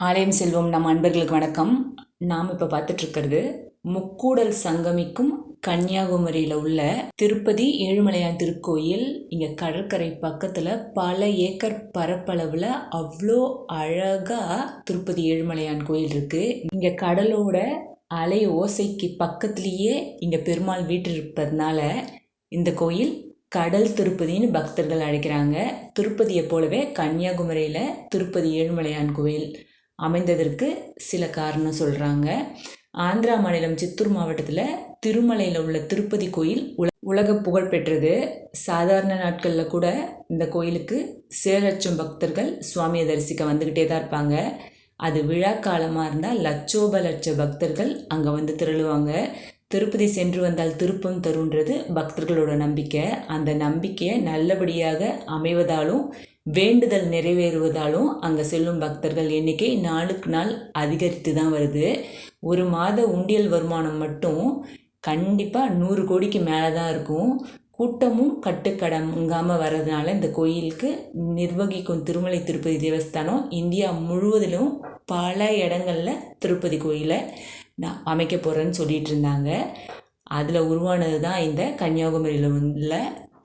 ஆலயம் செல்வம் நம் அன்பர்களுக்கு வணக்கம். நாம் இப்போ பார்த்துட்ருக்கிறது முக்கூடல் சங்கமிக்கும் கன்னியாகுமரியில் உள்ள திருப்பதி ஏழுமலையான் திருக்கோயில். இங்கே கடற்கரை பக்கத்தில் பல ஏக்கர் பரப்பளவில் அவ்வளோ அழகாக திருப்பதி ஏழுமலையான் கோயில் இருக்குது. இங்கே கடலோட அலை ஓசைக்கு பக்கத்துலேயே இங்கே பெருமாள் வீட்டு இருப்பதுனால இந்த கோயில் கடல் திருப்பதின்னு பக்தர்கள் அழைக்கிறாங்க. திருப்பதியை போலவே கன்னியாகுமரியில் திருப்பதி ஏழுமலையான் கோயில் அமைந்ததற்கு சில காரணம் சொல்கிறாங்க. ஆந்திரா மாநிலம் சித்தூர் மாவட்டத்தில் திருமலையில் உள்ள திருப்பதி கோயில் உலக புகழ் பெற்றது. சாதாரண நாட்களில் கூட இந்த கோயிலுக்கு சில லட்சம் பக்தர்கள் சுவாமியை தரிசிக்க வந்துக்கிட்டே தான் இருப்பாங்க. அது விழா காலமாக இருந்தால் லட்சோப லட்ச பக்தர்கள் அங்கே வந்து திரளுவாங்க. திருப்பதி சென்று வந்தால் திருப்பம் தருன்றது பக்தர்களோட நம்பிக்கை. அந்த நம்பிக்கையை நல்லபடியாக அமைவதாலும் வேண்டுதல் நிறைவேறுவதாலும் அங்கே செல்லும் பக்தர்கள் எண்ணிக்கை நாளுக்கு நாள் அதிகரித்து தான் வருது. ஒரு மாத உண்டியல் வருமானம் மட்டும் கண்டிப்பாக 100 கோடிக்கு மேலே தான் இருக்கும். கூட்டமும் கட்டுக்கடங்காமல் வர்றதுனால இந்த கோயிலுக்கு நிர்வகிக்கும் திருமலை திருப்பதி தேவஸ்தானம் இந்தியா முழுவதிலும் பல இடங்களில் திருப்பதி கோயிலை நான் அமைக்க போகிறேன்னு சொல்லிகிட்டு இருந்தாங்க. அதில் உருவானது தான் இந்த கன்னியாகுமரியில் உள்ள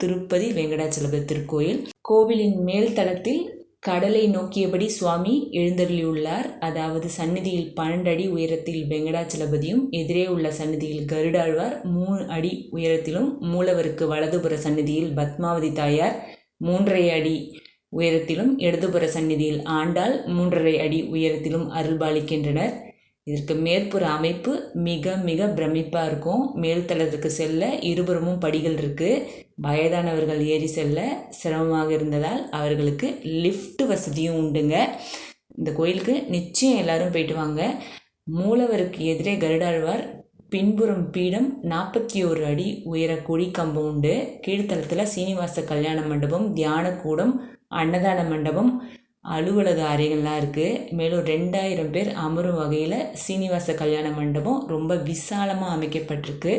திருப்பதி வெங்கடாச்சலபதி திருக்கோயில். கோவிலின் மேல் தளத்தில் கடலை நோக்கியபடி சுவாமி எழுந்தருளியுள்ளார். அதாவது சந்நிதியில் 12 அடி உயரத்தில் வெங்கடாச்சலபதியும், எதிரே உள்ள சந்நிதியில் கருடாழ்வார் 3 அடி உயரத்திலும், மூலவருக்கு வலதுபுற சந்நிதியில் பத்மாவதி தாயார் 3.5 அடி உயரத்திலும், இடதுபுற சந்நிதியில் ஆண்டாள் 3.5 அடி உயரத்திலும் அருள்பாலிக்கின்றனர். இதற்கு மேற்புற அமைப்பு மிக மிக பிரமிப்பாக இருக்கும். மேல்தளத்துக்கு செல்ல இருபுறமும் படிகள் இருக்குது. வயதானவர்கள் ஏறி செல்ல சிரமமாக இருந்ததால் அவர்களுக்கு லிஃப்ட் வசதியும் உண்டுங்க. இந்த கோயிலுக்கு நிச்சயம் எல்லாரும் போயிட்டு வாங்க. மூலவருக்கு எதிரே கருடாழ்வார், பின்புறம் பீடம், 41 அடி உயர கொடி கம்பம் உண்டு. கீழ்த்தளத்தில் சீனிவாச கல்யாண மண்டபம், தியான கூடம், அன்னதான மண்டபம், அலுவலக அறைகள்லாம் இருக்குது. மேலும் 2000 பேர் அமரும் வகையில் சீனிவாச கல்யாண மண்டபம் ரொம்ப விசாலமாக அமைக்கப்பட்டிருக்கு.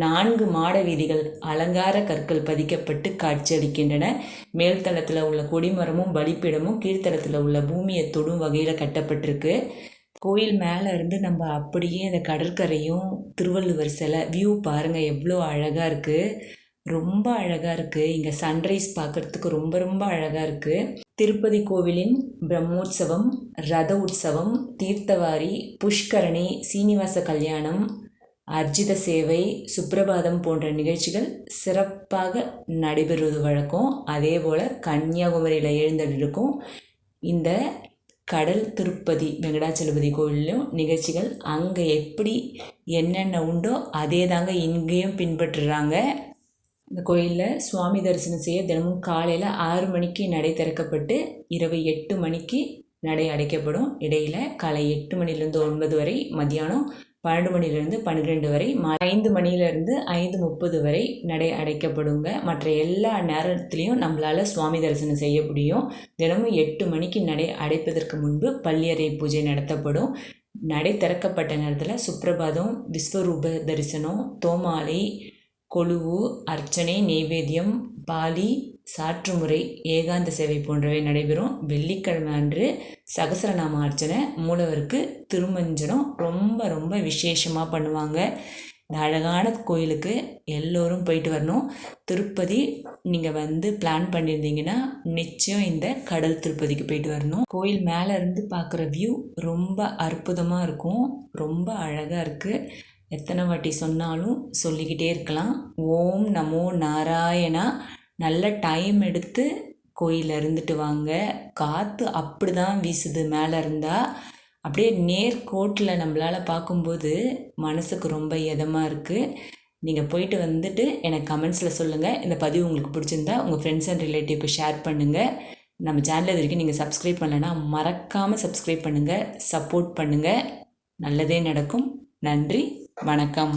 4 மாட வீதிகள் அலங்கார கற்கள் பதிக்கப்பட்டு காட்சியளிக்கின்றன. மேல்தளத்தில் உள்ள கொடிமரமும் பலிப்பீடமும் கீழ்த்தளத்தில் உள்ள பூமியை தொடும் வகையில் கட்டப்பட்டிருக்கு. கோயில் மேலே இருந்து நம்ம அப்படியே அந்த கடற்கரையும் திருவள்ளுவர் சிலை வியூ பாருங்கள், எவ்வளோ அழகாக இருக்குது. ரொம்ப அழகாக இருக்குது. இங்கே சன்ரைஸ் பார்க்குறதுக்கு ரொம்ப ரொம்ப அழகாக இருக்குது. திருப்பதி கோவிலின் பிரம்மோற்சவம், ரத உற்சவம், தீர்த்தவாரி, புஷ்கரணி, சீனிவாச கல்யாணம், அர்ஜித சேவை, சுப்பிரபாதம் போன்ற நிகழ்ச்சிகள் சிறப்பாக நடைபெறுவது வழக்கம். அதே போல் கன்னியாகுமரியில் எழுந்தருளிருக்கும் இந்த கடல் திருப்பதி வெங்கடாச்சலபதி கோவிலும் நிகழ்ச்சிகள் அங்கே எப்படி என்னென்ன உண்டோ அதே தாங்க இங்கேயும் பின்பற்றுறாங்க. இந்த கோயிலில் சுவாமி தரிசனம் செய்ய தினமும் காலையில் 6 மணிக்கு நடை திறக்கப்பட்டு இரவு 8 மணிக்கு நடை அடைக்கப்படும். இடையில் காலை 8 மணிலேருந்து 9 வரை, மதியானம் 12 மணிலேருந்து 12 வரை, 5 மணிலேருந்து 5:30 வரை நடை அடைக்கப்படுங்க. மற்ற எல்லா நேரத்துலேயும் நம்மளால் சுவாமி தரிசனம் செய்ய முடியும். தினமும் 8 மணிக்கு நடை அடைப்பதற்கு முன்பு பள்ளியறை பூஜை நடத்தப்படும். நடை திறக்கப்பட்ட நேரத்தில் சுப்பிரபாதம், விஸ்வரூப தரிசனம், தோமாலை, கொலுவு, அர்ச்சனை, நெய்வேத்தியம், பாலி, சாற்றுமுறை, ஏகாந்த சேவை போன்றவை நடைபெறும். வெள்ளிக்கிழமை அன்று சகசரநாம அர்ச்சனை, மூலவருக்கு திருமஞ்சனம் ரொம்ப ரொம்ப விசேஷமாக பண்ணுவாங்க. இந்த அழகான கோயிலுக்கு எல்லோரும் போயிட்டு வரணும். திருப்பதி நீங்கள் வந்து பிளான் பண்ணியிருந்தீங்கன்னா நிச்சயம் இந்த கடல் திருப்பதிக்கு போயிட்டு வரணும். கோயில் மேலே இருந்து பார்க்குற வியூ ரொம்ப அற்புதமாக இருக்கும். ரொம்ப அழகாக இருக்குது. எத்தனை வாட்டி சொன்னாலும் சொல்லிக்கிட்டே இருக்கலாம். ஓம் நமோ நாராயணா. நல்ல டைம் எடுத்து கோயிலில் இருந்துட்டு வாங்க. காற்று அப்படி தான் வீசுது. மேலே இருந்தால் அப்படியே நேர்கோட்டில் நம்மளால் பார்க்கும்போது மனசுக்கு ரொம்ப இதமாக இருக்குது. நீங்கள் போயிட்டு வந்துட்டு எனக்கு கமெண்ட்ஸில் சொல்லுங்கள். இந்த பதிவு உங்களுக்கு பிடிச்சிருந்தா உங்கள் ஃப்ரெண்ட்ஸ் அண்ட் ரிலேட்டிவ்க்கு ஷேர் பண்ணுங்கள். நம்ம சேனல் இது வரைக்கும் நீங்கள் சப்ஸ்கிரைப் பண்ணலைன்னா மறக்காமல் சப்ஸ்கிரைப் பண்ணுங்கள், சப்போர்ட் பண்ணுங்கள். நல்லதே நடக்கும். நன்றி, வணக்கம்.